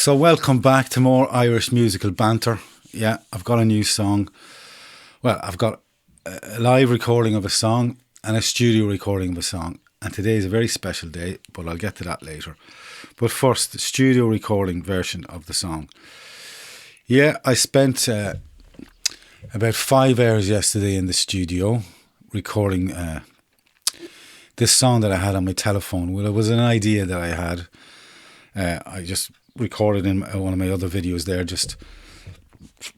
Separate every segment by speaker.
Speaker 1: So welcome back to more Irish musical banter. Yeah, I've got a new song. Well, I've got a live recording of a song and a studio recording of a song. And today is a very special day, but I'll get to that later. But first, the studio recording version of the song. Yeah, I spent about 5 hours yesterday in the studio recording this song that I had on my telephone. Well, it was an idea that I had. I just recorded in one of my other videos there, just,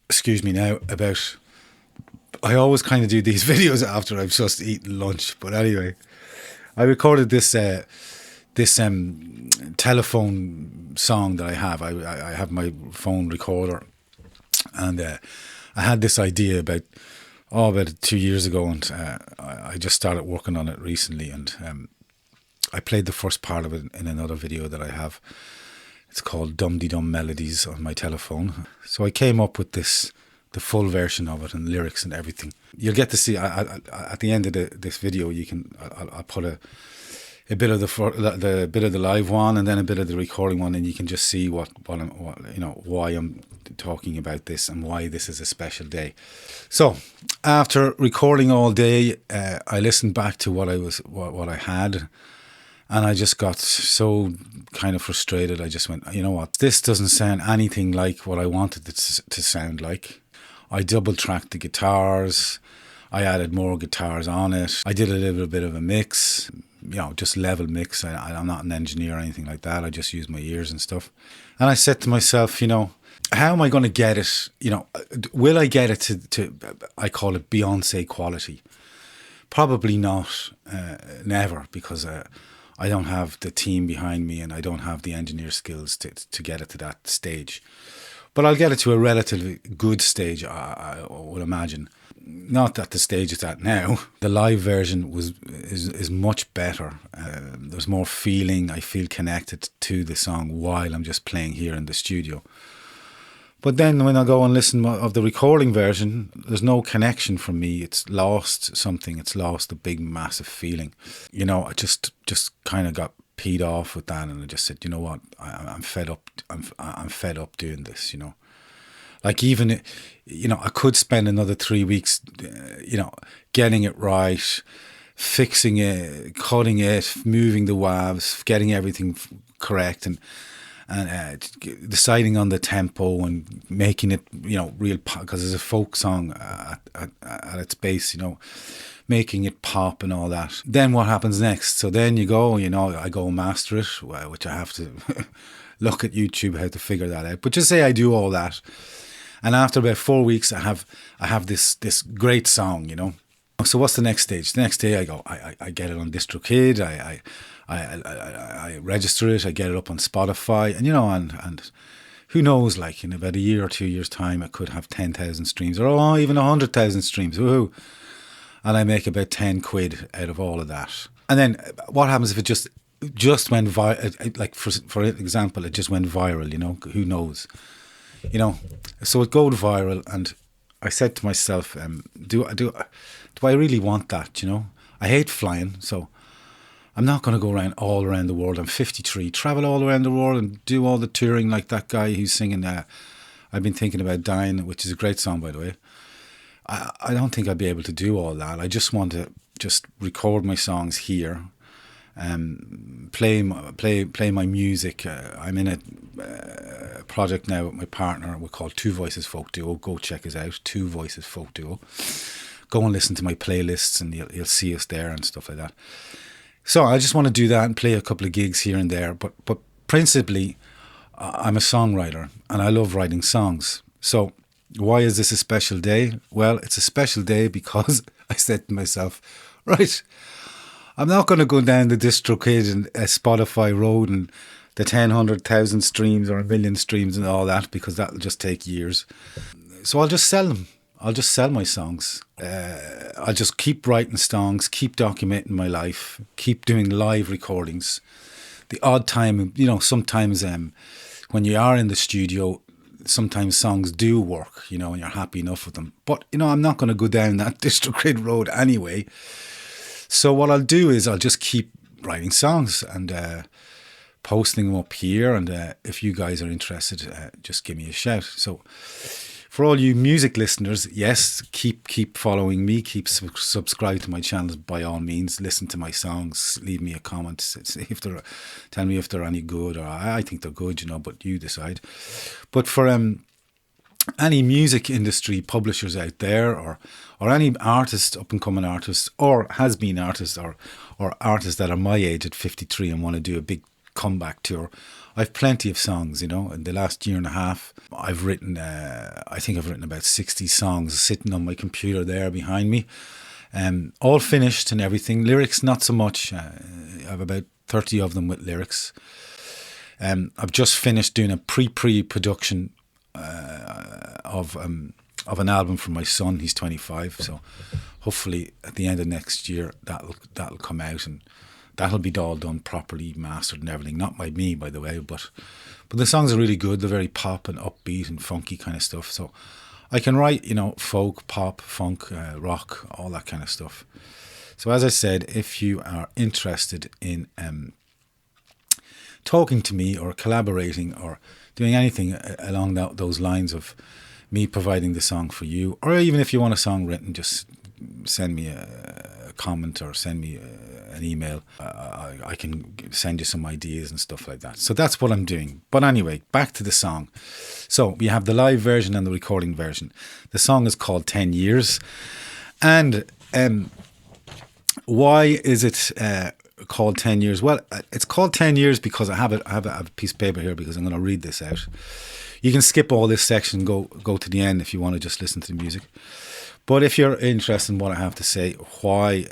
Speaker 1: excuse me now, about, I always kind of do these videos after I've just eaten lunch, but anyway, I recorded this telephone song that I have. I have my phone recorder, and I had this idea about 2 years ago, and I just started working on it recently, and I played the first part of it in another video that I have. It's called Dum Dee Dum Melodies on my telephone. So I came up with the full version of it and lyrics and everything. You'll get to see at the end of this video. I'll put a bit of the bit of the live one and then a bit of the recording one, and you can just see what why I'm talking about this and why this is a special day. So after recording all day, I listened back to what I had. And I just got so kind of frustrated. I just went, you know what? This doesn't sound anything like what I wanted it to sound like. I double-tracked the guitars. I added more guitars on it. I did a little bit of a mix, just level mix. I'm not an engineer or anything like that. I just use my ears and stuff. And I said to myself, how am I going to get it? Will I get it to I call it Beyonce quality? Probably not, never, because I don't have the team behind me and I don't have the engineer skills to get it to that stage. But I'll get it to a relatively good stage, I would imagine. Not at the stage it's at now. The live version is much better. There's more feeling. I feel connected to the song while I'm just playing here in the studio. But then when I go and listen of the recording version, there's no connection from me. It's lost something. It's lost a big, massive feeling. I just kind of got peed off with that, and I just said, you know what, I'm fed up. I'm fed up doing this. Like even, I could spend another 3 weeks, getting it right, fixing it, cutting it, moving the waves, getting everything correct, and deciding on the tempo and making it, real pop, because it's a folk song at its base, making it pop and all that. Then what happens next? So then you go, I go and master it, which I have to look at YouTube how to figure that out. But just say I do all that, and after about 4 weeks, I have this great song, So what's the next stage? The next day I get it on DistroKid. I register it, I get it up on Spotify, and who knows, like in about a year or 2 years' time, I could have 10,000 streams or even 100,000 streams. Woohoo! And I make about 10 quid out of all of that. And then what happens if it just went viral? Like for example, it just went viral. Who knows? So it goes viral, and I said to myself, do I really want that? I hate flying, so I'm not going to go all around the world. I'm 53, travel all around the world and do all the touring like that guy who's singing I've Been Thinking About Dying, which is a great song, by the way. I don't think I'd be able to do all that. I just want to just record my songs here, play my music. I'm in a project now with my partner. We're called Two Voices Folk Duo. Go check us out, Two Voices Folk Duo. Go and listen to my playlists, and you'll see us there and stuff like that. So I just want to do that and play a couple of gigs here and there. But principally, I'm a songwriter and I love writing songs. So why is this a special day? Well, it's a special day because I said to myself, right, I'm not going to go down the DistroKid and Spotify road and the 100,000 streams or 1 million streams and all that, because that'll just take years. So I'll just sell them. I'll just sell my songs. I'll just keep writing songs, keep documenting my life, keep doing live recordings. The odd time, sometimes when you are in the studio, sometimes songs do work, and you're happy enough with them. But, I'm not going to go down that DistroKid road anyway. So what I'll do is I'll just keep writing songs and posting them up here, and if you guys are interested, just give me a shout. So for all you music listeners, yes, keep following me, keep subscribe to my channels by all means. Listen to my songs, leave me a comment, tell me if they're any good, or I think they're good, you know, but you decide. But for any music industry publishers out there, or any artist, up and coming artist, or has been artist, or artists that are my age at 53 and want to do a big comeback tour, I've plenty of songs, you know. In the last year and a half, I've written, I think I've written about 60 songs sitting on my computer there behind me, all finished and everything. Lyrics, not so much. I have about 30 of them with lyrics. I've just finished doing a pre-production of an album for my son. He's 25, so hopefully at the end of next year that'll come out, and that'll be all done properly, mastered and everything. Not by me, by the way, but the songs are really good. They're very pop and upbeat and funky kind of stuff. So I can write, you know, folk, pop, funk, rock, all that kind of stuff. So as I said, if you are interested in talking to me or collaborating or doing anything along those lines of me providing the song for you, or even if you want a song written, just send me a comment or send me an email. I can send you some ideas and stuff like that. So that's what I'm doing. But anyway, back to the song. So we have the live version and the recording version. The song is called 10 Years. And why is it called 10 Years? Well, it's called 10 Years because I have a piece of paper here, because I'm going to read this out. You can skip all this section, go to the end if you want to just listen to the music. But if you're interested in what I have to say, why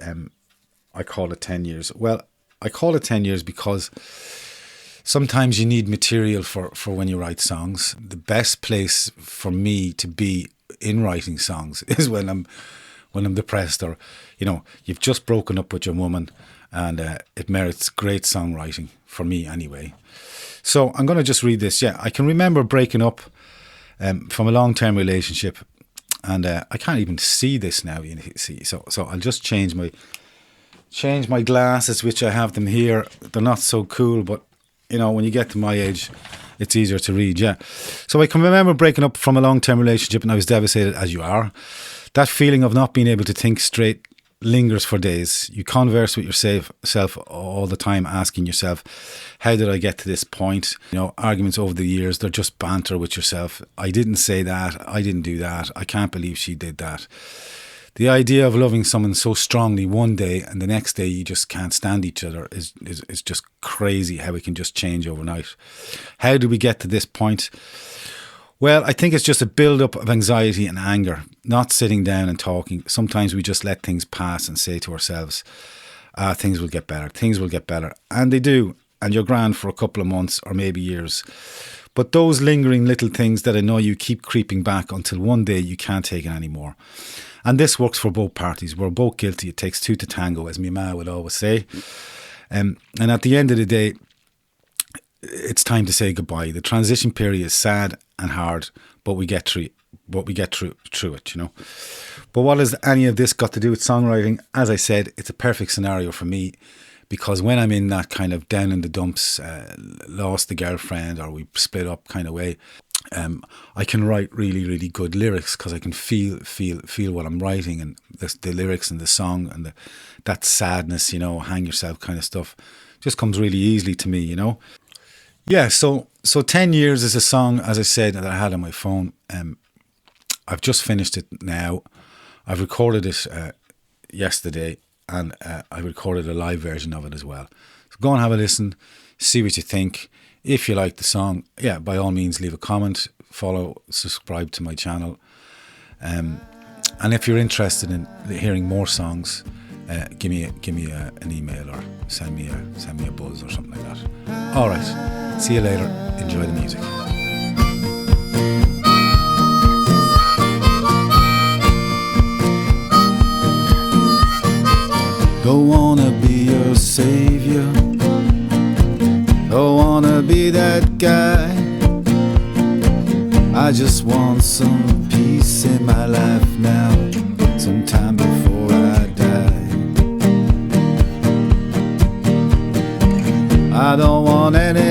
Speaker 1: I call it 10 years. Well, I call it 10 years because sometimes you need material for when you write songs. The best place for me to be in writing songs is when I'm depressed, or, you know, you've just broken up with your woman, and it merits great songwriting, for me anyway. So I'm going to just read this. Yeah, I can remember breaking up from a long-term relationship, and I can't even see this now, you see. So I'll just change my glasses, which I have them here. They're not so cool, but, you know, when you get to my age, it's easier to read, yeah. So I can remember breaking up from a long-term relationship, and I was devastated, as you are. That feeling of not being able to think straight lingers for days. You converse with yourself all the time, asking yourself, how did I get to this point? You know, arguments over the years, they're just banter with yourself. I didn't say that. I didn't do that. I can't believe she did that. The idea of loving someone so strongly one day and the next day you just can't stand each other is just crazy, how it can just change overnight. How did we get to this point? Well, I think it's just a build-up of anxiety and anger, not sitting down and talking. Sometimes we just let things pass and say to ourselves, things will get better, things will get better. And they do, and you're grand for a couple of months or maybe years. But those lingering little things that annoy you keep creeping back until one day you can't take it anymore. And this works for both parties. We're both guilty. It takes two to tango, as my ma would always say. And at the end of the day, it's time to say goodbye. The transition period is sad and hard, but we get through it, you know. But what has any of this got to do with songwriting? As I said, it's a perfect scenario for me, because when I'm in that kind of down in the dumps, lost the girlfriend, or we split up kind of way, I can write really, really good lyrics, because I can feel what I'm writing, and the lyrics and the song and that sadness, you know, hang yourself kind of stuff just comes really easily to me, you know. Yeah, so 10 Years is a song, as I said, that I had on my phone. I've just finished it now. I've recorded it yesterday, and I recorded a live version of it as well. So go and have a listen, see what you think. If you like the song, yeah, by all means leave a comment, follow, subscribe to my channel. And if you're interested in hearing more songs, give me an email, or send me a buzz or something like that. All right, see you later. Enjoy the music. Don't wanna be your savior, don't wanna be that guy. I just want some peace in my life now, sometime before I die. I don't want any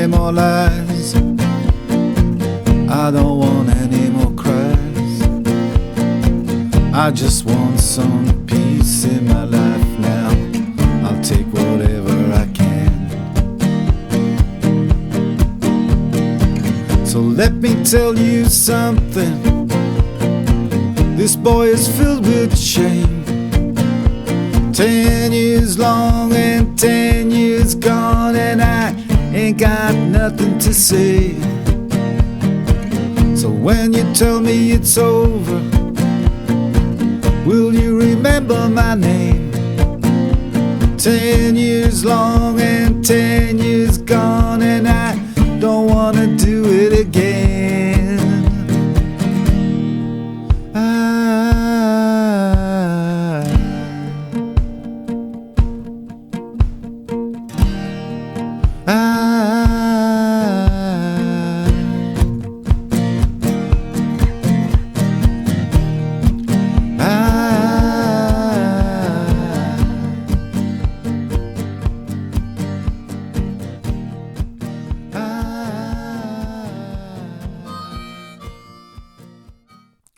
Speaker 1: I just want some peace in my life now. I'll take whatever I can. So let me tell you something. This boy is filled with shame. 10 years long and 10 years gone, and I ain't got nothing to say. So when you tell me it's over, will you remember my name? 10 years long and 10 years gone, and I don't wanna do it again.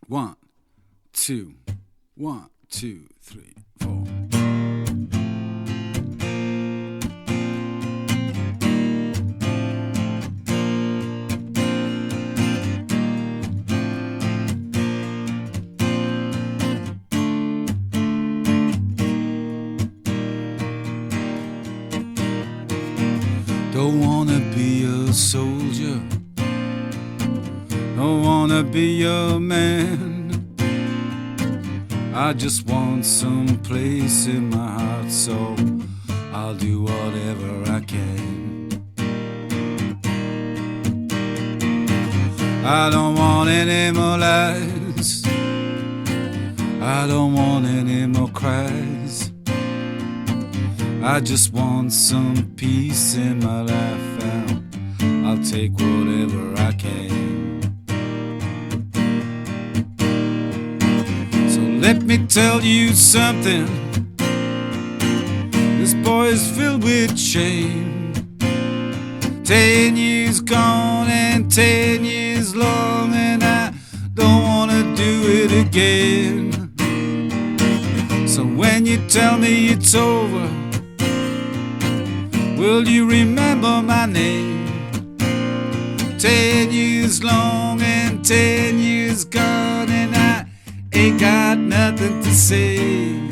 Speaker 1: One, two, 1, 2, 3, 4. Don't wanna be a soldier, don't wanna be a man. I just want some place in my heart, so I'll do whatever I can. I don't want any more lies, I don't want any more cries. I just want some peace in my life, and I'll take whatever I can. So let me tell you something. This boy is filled with shame. 10 years gone and 10 years long, and I don't wanna do it again. So when you tell me it's over, will you remember my name? 10 years long and 10 years gone, and I ain't got nothing to say.